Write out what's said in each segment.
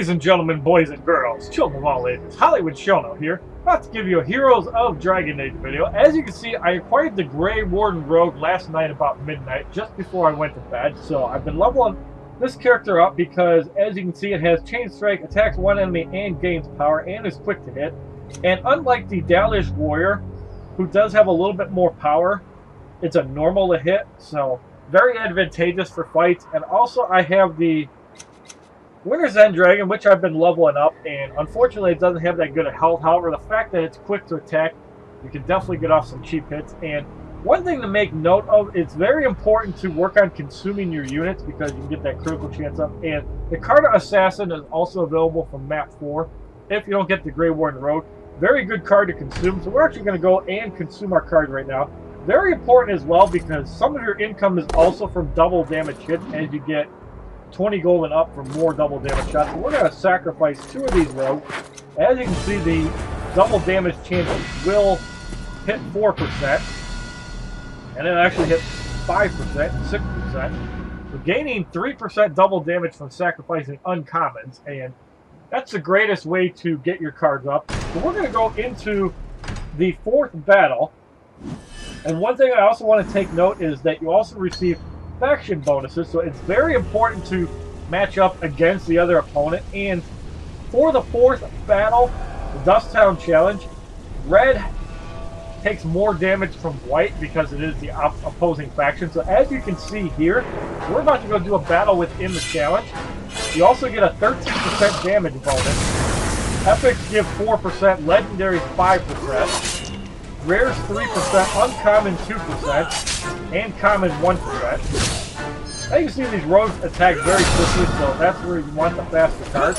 Ladies and gentlemen, boys and girls, children of all ages, HollywoodShono here, about to give you a Heroes of Dragon Age video. As you can see, I acquired the Grey Warden Rogue last night about midnight, just before I went to bed. So I've been leveling this character up because, as you can see, it has Chain Strike, attacks one enemy and gains power, and is quick to hit. And unlike the Dalish Warrior, who does have a little bit more power, it's a normal to hit, so very advantageous for fights. And also I have the Wintersend Dragon, which I've been leveling up, and unfortunately it doesn't have that good a health. However, the fact that it's quick to attack, you can definitely get off some cheap hits. And one thing to make note of, it's very important to work on consuming your units because you can get that critical chance up. And the Carta Assassin is also available from map 4 if you don't get the Grey Warden Rogue. Very good card to consume, so we're actually going to go and consume our card right now. Very important as well because some of your income is also from double damage hits as you get 20 gold and up for more double damage shots. So we're going to sacrifice 2 of these rogues. As you can see, the double damage chance will hit 4%, and it actually hit 5% and 6%. We're gaining 3% double damage from sacrificing uncommons, and that's the greatest way to get your cards up. So we're going to go into the 4th battle. And one thing I also want to take note is that you also receive faction bonuses, so it's very important to match up against the other opponent. And for the 4th battle, the Dust Town Challenge, red takes more damage from white because it is the opposing faction. So as you can see here, we're about to go do a battle within the challenge. You also get a 13% damage bonus. Epics give 4%, legendaries 5%, rares 3%, uncommon 2%, and common 1%. Now you can see these rogues attack very quickly, so that's where you want the faster cards.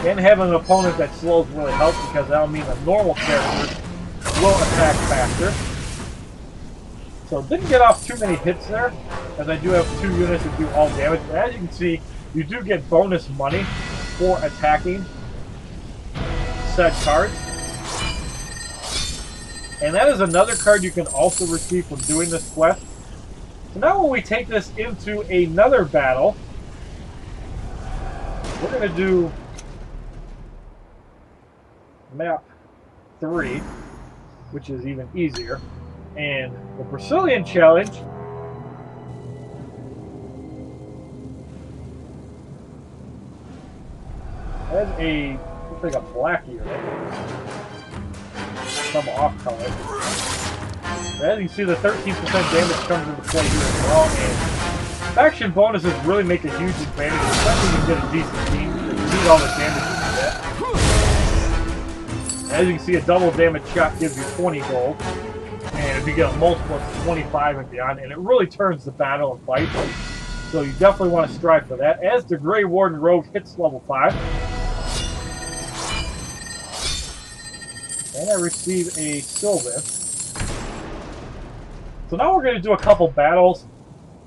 And having an opponent that slows really helps because that'll mean the normal characters will attack faster. So didn't get off too many hits there, as I do have 2 units that do all damage. But as you can see, you do get bonus money for attacking said cards. And that is another card you can also receive from doing this quest. So now when we take this into another battle, we're going to do map 3, which is even easier. And the Brazilian Challenge has a, looks like a black unit. Some off color. As you can see, the 13% damage comes into play here as well. And faction bonuses really make a huge advantage, especially when you get a decent team because you need all the damage you get. As you can see, a double damage shot gives you 20 gold. And if you get a multiple, it's 25 and beyond. And it really turns the battle and fight. So you definitely want to strive for that. As the Grey Warden Rogue hits level 5. And I receive a Sylvan. So now we're going to do a couple battles.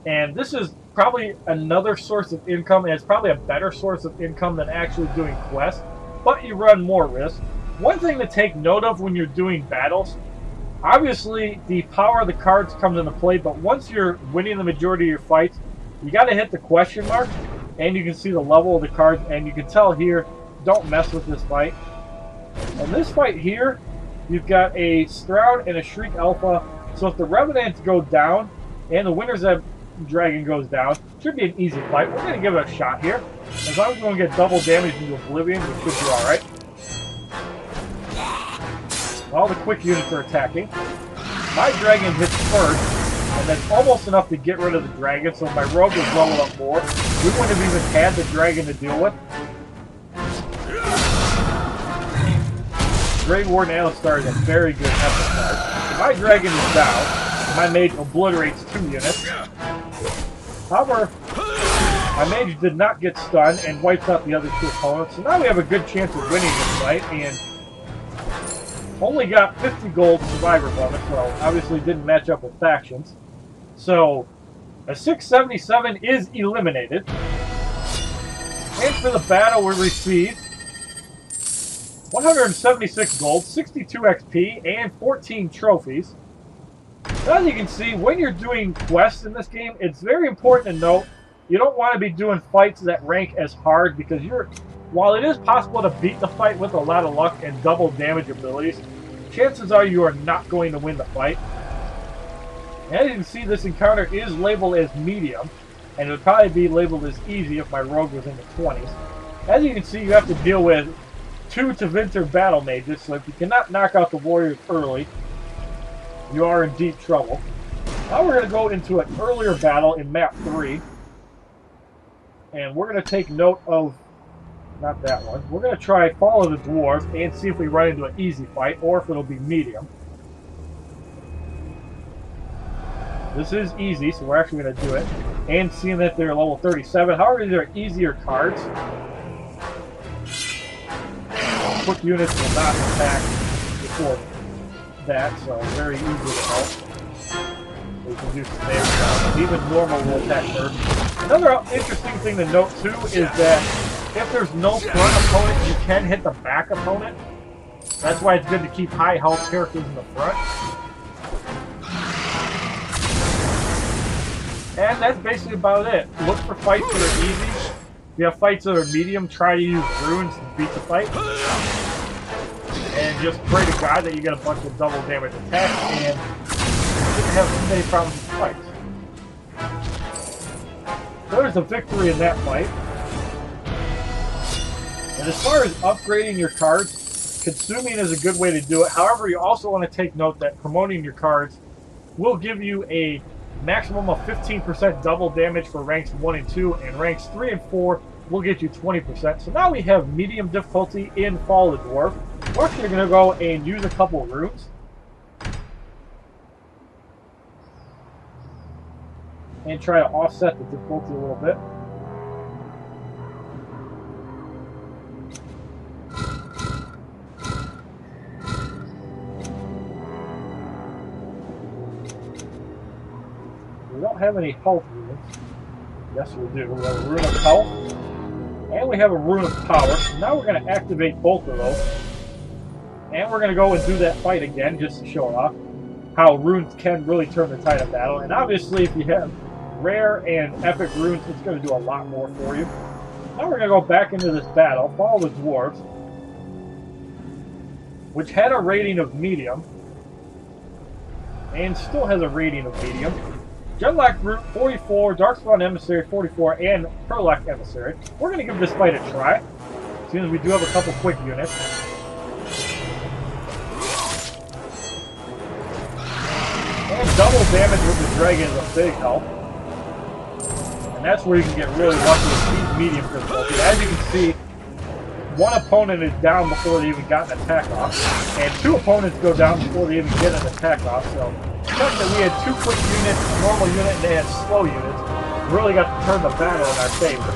And this is probably another source of income. And it's probably a better source of income than actually doing quests. But you run more risk. One thing to take note of when you're doing battles, obviously the power of the cards comes into play. But once you're winning the majority of your fights, you got to hit the question mark. And you can see the level of the cards. And you can tell here, don't mess with this fight. And this fight here, you've got a Stroud and a Shriek Alpha. So if the Revenants go down and the Wintersend Dragon goes down, it should be an easy fight. We're going to give it a shot here. As long as we don't get double damage into Oblivion, we should be alright. All the quick units are attacking. My dragon hits first, and that's almost enough to get rid of the dragon. So my rogue was leveled up more. We wouldn't have even had the dragon to deal with. Grey Warden Alistair is a very good epic card. So my dragon is down. My mage obliterates 2 units. However, my mage did not get stunned and wipes out the other 2 opponents. So now we have a good chance of winning this fight. And only got 50 gold survivor bonus, so obviously didn't match up with factions. So a 677 is eliminated. And for the battle we received 176 gold, 62 XP, and 14 trophies. As you can see, when you're doing quests in this game, it's very important to note you don't want to be doing fights that rank as hard because while it is possible to beat the fight with a lot of luck and double damage abilities, chances are you are not going to win the fight. As you can see, this encounter is labeled as medium, and it would probably be labeled as easy if my rogue was in the 20s. As you can see, you have to deal with 2 Tevinter battle mages, so if you cannot knock out the warriors early, you are in deep trouble. Now we're going to go into an earlier battle in map 3, and we're going to take note of, not that one, we're going to try Follow the Dwarves and see if we run into an easy fight, or if it'll be medium. This is easy, so we're actually going to do it. And seeing that they're level 37, however, these are easier cards. Quick units will not attack before that, so very easy to help. We can do some damage. Even normal will attack first. Another interesting thing to note too is that if there's no front opponent, you can hit the back opponent. That's why it's good to keep high health characters in the front. And that's basically about it. Look for fights that are easy. If you have fights that are medium, try to use runes to beat the fight. And just pray to God that you get a bunch of double damage attacks and you shouldn't have many problems with fights. So there's a victory in that fight. And as far as upgrading your cards, consuming is a good way to do it. However, you also want to take note that promoting your cards will give you a maximum of 15% double damage for ranks 1 and 2, and ranks 3 and 4 will get you 20%. So now we have medium difficulty in Follow the Dwarf. We're actually going to go and use a couple of runes. And try to offset the difficulty a little bit. We don't have any health runes. Yes, we do. We have a rune of health, and we have a rune of power. So now we're going to activate both of those. And we're going to go and do that fight again, just to show it off. How runes can really turn the tide of battle. And obviously, if you have rare and epic runes, it's going to do a lot more for you. Now we're going to go back into this battle, Follow the Dwarves, which had a rating of medium, and still has a rating of medium. Genlock Root 44, Darkspawn Emissary 44, and Perlock Emissary. We're going to give this fight a try, seeing as we do have a couple quick units. And double damage with the dragon is a big help. And that's where you can get really lucky with medium difficulty. As you can see, one opponent is down before they even got an attack off, and 2 opponents go down before they even get an attack off. So the fact that we had 2 quick units, a normal unit, and they had slow units, really got to turn the battle in our favor.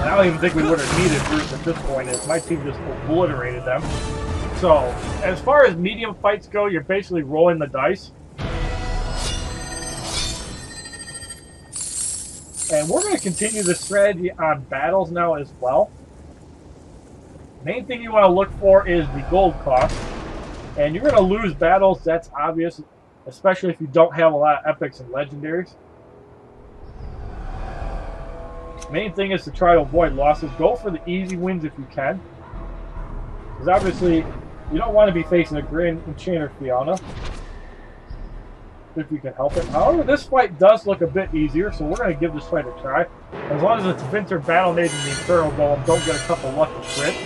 And I don't even think we would have needed Bruce at this point, as my team just obliterated them. So, as far as medium fights go, you're basically rolling the dice. And we're going to continue this strategy on battles now as well. Main thing you want to look for is the gold cost. And you're going to lose battles, that's obvious, especially if you don't have a lot of epics and legendaries. Main thing is to try to avoid losses. Go for the easy wins if you can. Because obviously, you don't want to be facing a Grand Enchanter Fiona, if you can help it. However, this fight does look a bit easier, so we're going to give this fight a try. As long as it's Tevinter Battle Mage and the Infernal Golem don't get a couple lucky crits,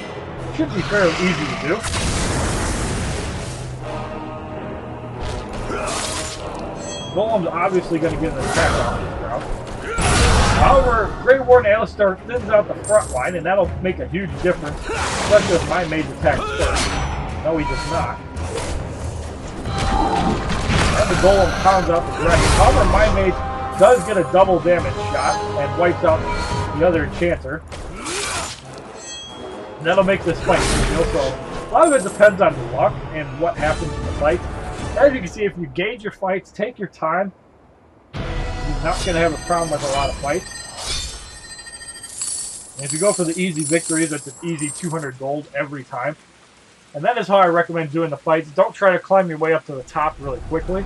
it should be fairly easy to do. Golem's obviously going to get an attack off this round. However, Grey Warden Alistair thins out the front line, and that'll make a huge difference, especially if my mage attacks first. No, he does not. And the Golem pounds out the dragon. However, my mage does get a double damage shot and wipes out the other enchanter. And that'll make this fight easier. So a lot of it depends on luck and what happens in the fight. As you can see, if you gauge your fights, take your time. You're not going to have a problem with a lot of fights. And if you go for the easy victories, it's an easy 200 gold every time. And that is how I recommend doing the fights. Don't try to climb your way up to the top really quickly.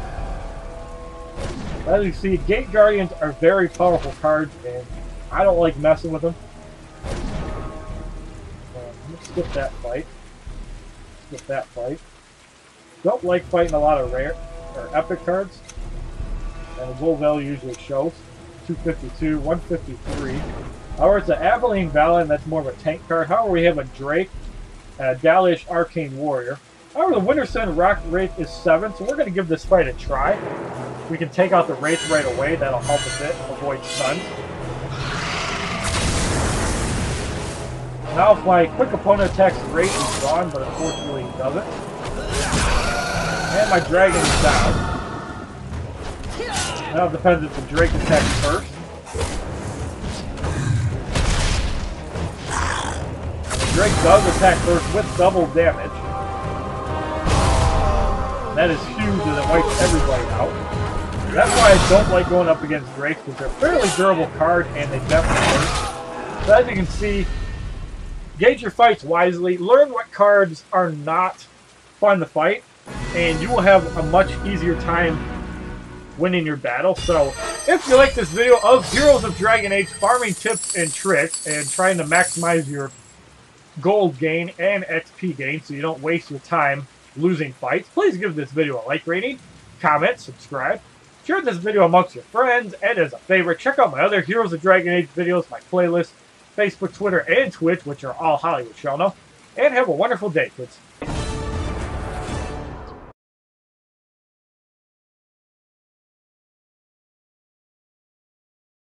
As you see, Gate Guardians are very powerful cards, and I don't like messing with them. Let's skip that fight. Skip that fight. Don't like fighting a lot of rare or epic cards. And the gold value usually shows 252, 153. However, it's an Aveline Valen, that's more of a tank card. However, we have a Drake, a Dalish Arcane Warrior. However, the Wintersend Rock Wraith is 7, so we're going to give this fight a try. We can take out the Wraith right away. That'll help a bit, avoid stuns. Now, if my quick opponent attacks the Wraith, he's gone, but unfortunately he doesn't. And my Dragon is down. Now it depends if the Drake attacks first. The Drake does attack first with double damage. That is huge and it wipes everybody out. That's why I don't like going up against Drakes, because they're a fairly durable card and they definitely hurt. So as you can see, gauge your fights wisely, learn what cards are not fun to fight, and you will have a much easier time winning your battle. So if you like this video of Heroes of Dragon Age farming tips and tricks and trying to maximize your gold gain and XP gain so you don't waste your time losing fights, please give this video a like rating, comment, subscribe, share this video amongst your friends, and as a favorite, check out my other Heroes of Dragon Age videos, my playlist, Facebook, Twitter, and Twitch, which are all HollywoodShono. And have a wonderful day, kids.